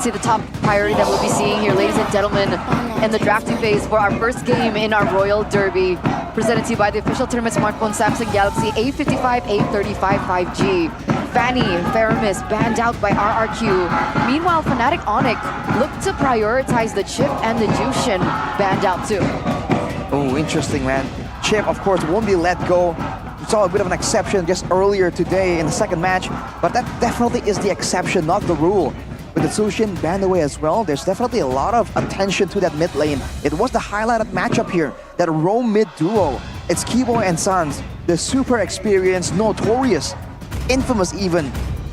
let's see the top priority that we'll be seeing here, ladies and gentlemen, in the drafting phase for our first game in our Royal Derby, presented to you by the official tournament smartphone Samsung Galaxy A55, A35 5G. Fanny, Faramis banned out by RRQ. Meanwhile, Fnatic Onic looked to prioritize the Chip and the Jushin, banned out too. Oh, interesting, man. Chip, of course, won't be let go. We saw a bit of an exception just earlier today in the second match, but that definitely is the exception, not the rule. With the Jushin banned away as well, there's definitely a lot of attention to that mid lane. It was the highlighted matchup here, that roam mid duo. It's Kibo and Sons, the super experienced, notorious, infamous even,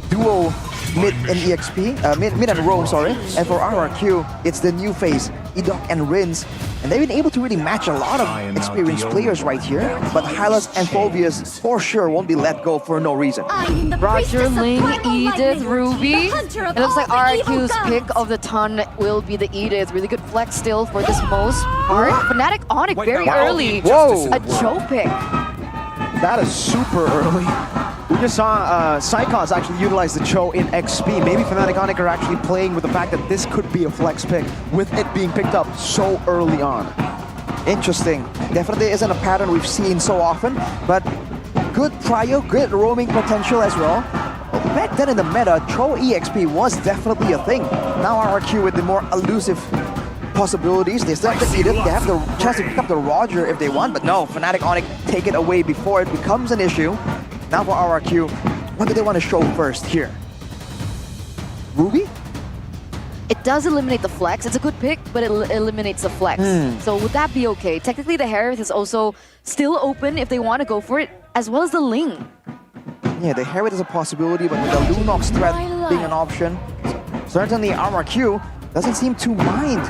duo mid and EXP, mid and roam, sorry. And for RRQ, it's the new face, Edok and Rins. And they've been able to really match a lot of experienced players right here. But Hylas and Phobius for sure won't be let go for no reason. Roger, Ling, Edith, Ruby. It looks like RRQ's pick of the ton will be the Edith. Really good flex still for this most part. Fnatic Onic very early. Whoa. A Joe pick. That is super early. We just saw Psychos actually utilize the Cho in XP. Maybe Fnatic Onic are actually playing with the fact that this could be a flex pick with it being picked up so early on. Interesting. Definitely isn't a pattern we've seen so often, but good prio, good roaming potential as well. Back then in the meta, Cho EXP was definitely a thing. Now RRQ with the more elusive possibilities. They still have the Edith, they have the chance to pick up the Roger if they want, but no, Fnatic Onic take it away before it becomes an issue. Now for RRQ, what do they want to show first here? Ruby? It does eliminate the flex. It's a good pick, but it eliminates the flex. So would that be okay? Technically, the Harith is also still open if they want to go for it, as well as the Ling. Yeah, the Harith is a possibility, but with the Lunox threat being an option, certainly RRQ doesn't seem to mind.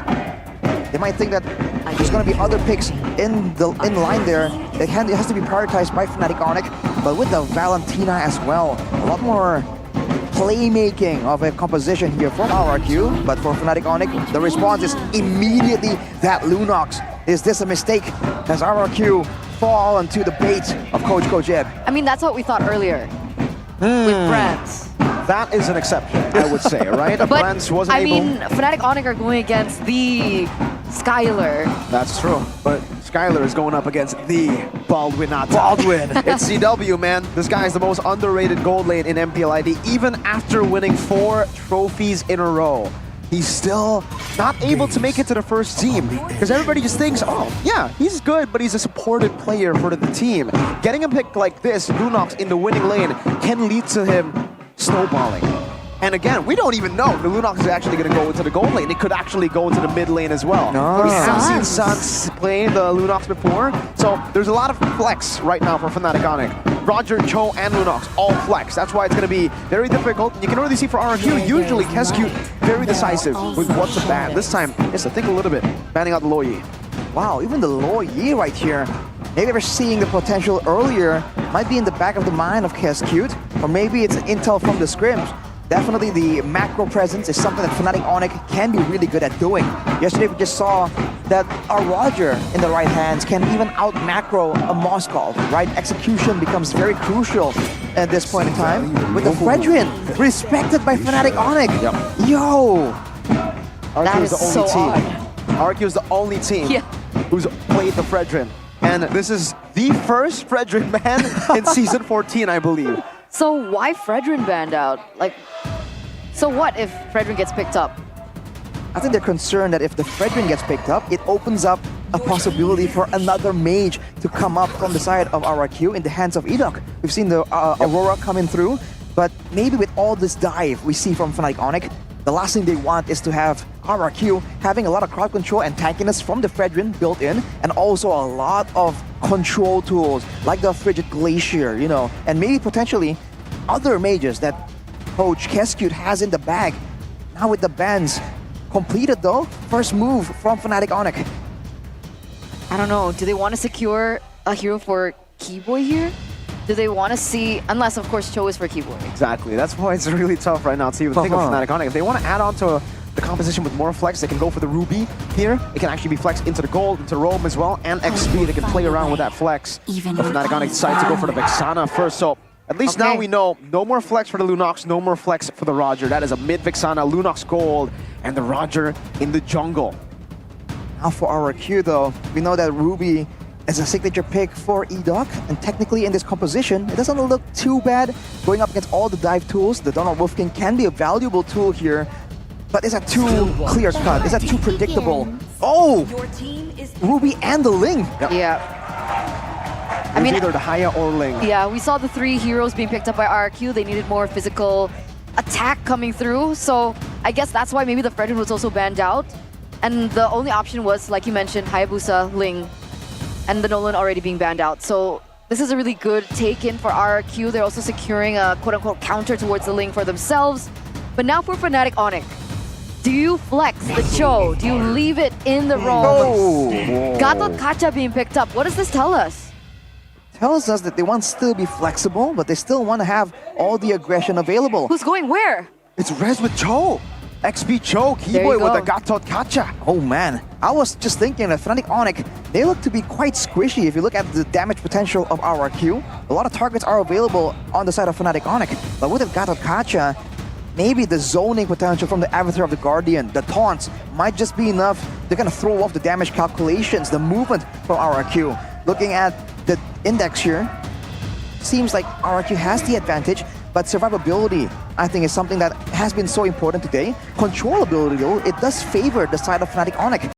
They might think that there's going to be other picks in line there. It has to be prioritized by Fnatic Onic, but with the Valentina as well, a lot more playmaking of a composition here from RRQ, but for Fnatic Onic, the response is immediately that Lunox. Is this a mistake? Has RRQ fall into the bait of Coach Eb? I mean, that's what we thought earlier with Brands. That is an exception, I would say, right? But Brands wasn't able. I mean, Fnatic Onic are going against the Skylar. That's true, but Skylar is going up against the Baldwinata. Baldwin! It's CW, man. This guy is the most underrated gold lane in MPLID, even after winning 4 trophies in a row. He's still not able to make it to the first team because everybody just thinks, oh, yeah, he's good, but he's a supported player for the team. Getting a pick like this, Lunox in the winning lane, can lead to him snowballing. And again, we don't even know if the Lunox is actually going to go into the gold lane. It could actually go into the mid lane as well. No. We have seen Suns play the Lunox before, so there's a lot of flex right now for Fnatic Onic. Roger, Cho, and Lunox, all flex. That's why it's going to be very difficult. You can already see for RRQ, usually Kescute very decisive with what to ban. This time, yes, I think a little bit, banning out the Lo Yi. Wow, even the Lo Yi right here. Maybe we're seeing the potential earlier. Might be in the back of the mind of Kescute, or maybe it's intel from the scrims. Definitely the macro presence is something that Fnatic Onic can be really good at doing. Yesterday we just saw that our Roger in the right hands can even out macro a Moskov. Right execution becomes very crucial at this point in time. With the Fredrin respected by Fnatic Onic. Yep. Yo! That is so odd. RRQ is the only team who's played the Fredrin. And this is the first Fredrin ban in Season 14, I believe. So why Fredrin banned out? Like, so what if Fredrin gets picked up? I think they're concerned that if the Fredrin gets picked up, it opens up a possibility for another mage to come up from the side of RRQ in the hands of Edok. We've seen the Aurora coming through, but maybe with all this dive we see from Fnatic Onic, the last thing they want is to have RRQ having a lot of crowd control and tankiness from the Fredrin built in, and also a lot of control tools like the Frigid Glacier, you know, and maybe potentially other mages that Coach Kescute has in the bag. Now with the bans completed though, first move from Fnatic Onic. I don't know, do they want to secure a hero for Keyboy here? Do they want to see, unless of course Cho is for Keyboy. Exactly, that's why it's really tough right now to even think of Fnatic Onic. If they want to add on to the composition with more flex, they can go for the Ruby here. It can actually be flexed into the gold, into Rome as well, and XP. They can play around with that flex. But Fnatic Onic decides to go for the Vexana first, so at least now we know no more flex for the Lunox, no more flex for the Roger. That is a mid Vexana, Lunox gold. and the Roger in the jungle. Now for RRQ though, we know that Ruby is a signature pick for EDOC, and technically in this composition, it doesn't look too bad. Going up against all the dive tools, the Donald Wolfkin can be a valuable tool here, but is that too clear cut? Is that too predictable? Oh! Ruby and the Ling! Yep. Yeah. I mean, either the Haya or Ling. Yeah, we saw the 3 heroes being picked up by RRQ. They needed more physical attack coming through, so I guess that's why maybe the Fredrin was also banned out. And the only option was, like you mentioned, Hayabusa, Ling, and the Nolan already being banned out. So this is a really good take-in for RRQ. They're also securing a quote-unquote counter towards the Ling for themselves. But now for Fnatic Onic. Do you flex the Cho? Do you leave it in the roam? Oh! Gatot Kacha being picked up. What does this tell us? Tells us that they want to still be flexible, but they still want to have all the aggression available. Who's going where? It's Rez with Cho. XP Cho, Keyboy with the Gatot Kacha. Oh man, I was just thinking that Fnatic Onic, they look to be quite squishy if you look at the damage potential of RRQ. A lot of targets are available on the side of Fnatic Onic, but with the Gatot Kacha, maybe the zoning potential from the Avatar of the Guardian, the taunts, might just be enough to kind of throw off the damage calculations, the movement from RRQ. Looking at the index here, seems like RRQ has the advantage, but survivability, I think, is something that has been so important today. Controllability, though, it does favor the side of Fnatic Onic.